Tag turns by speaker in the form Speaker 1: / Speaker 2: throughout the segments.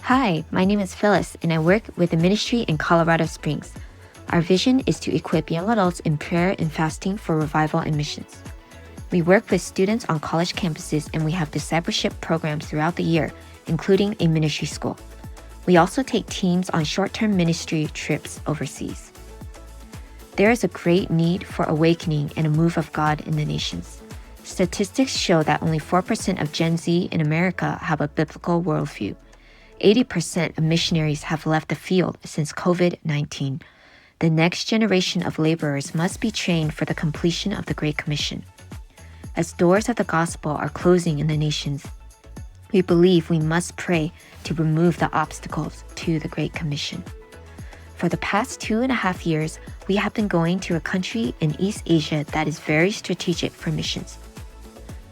Speaker 1: Hi, my name is Phyllis, and I work with the ministry in Colorado Springs. Our vision is to equip young adults in prayer and fasting for revival and missions. We work with students on college campuses, and we have discipleship programs throughout the year, including a ministry school. We also take teams on short-term ministry trips overseas. There is a great need for awakening and a move of God in the nations. Statistics show that only 4% of Gen Z in America have a biblical worldview. 80% of missionaries have left the field since COVID-19. The next generation of laborers must be trained for the completion of the Great Commission. As doors of the gospel are closing in the nations, we believe we must pray to remove the obstacles to the Great Commission. For the past 2.5 years, we have been going to a country in East Asia that is very strategic for missions.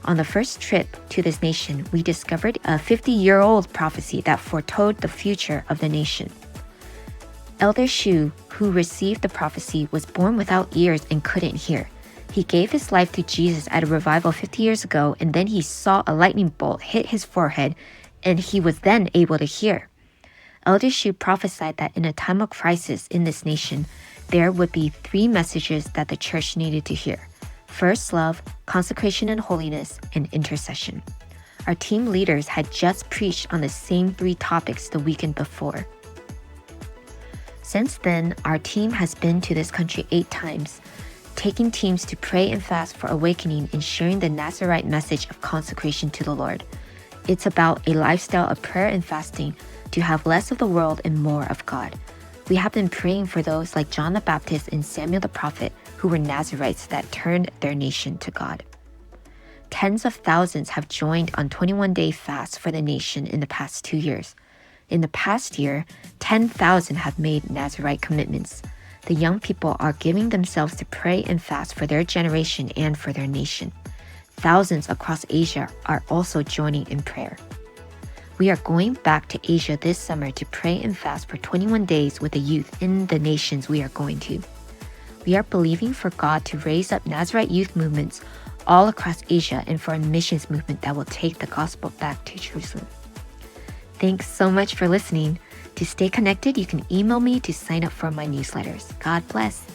Speaker 1: On the first trip to this nation, we discovered a 50-year-old prophecy that foretold the future of the nation. Elder Shu, who received the prophecy, was born without ears and couldn't hear. He gave his life to Jesus at a revival 50 years ago, and then he saw a lightning bolt hit his forehead, and he was then able to hear. Elder Shu prophesied that in a time of crisis in this nation, there would be 3 messages that the church needed to hear: first love, consecration and holiness, and intercession. Our team leaders had just preached on the same 3 topics the weekend before. Since then, our team has been to this country 8 times, taking teams to pray and fast for awakening and sharing the Nazarite message of consecration to the Lord. It's about a lifestyle of prayer and fasting to have less of the world and more of God. We have been praying for those like John the Baptist and Samuel the prophet, who were Nazarites that turned their nation to God. Tens of thousands have joined on 21-day fasts for the nation in the past 2 years. In the past year, 10,000 have made Nazarite commitments. The young people are giving themselves to pray and fast for their generation and for their nation. Thousands across Asia are also joining in prayer. We are going back to Asia this summer to pray and fast for 21 days with the youth in the nations we are going to. We are believing for God to raise up Nazarite youth movements all across Asia and for a missions movement that will take the gospel back to Jerusalem. Thanks so much for listening. To stay connected, you can email me to sign up for my newsletters. God bless.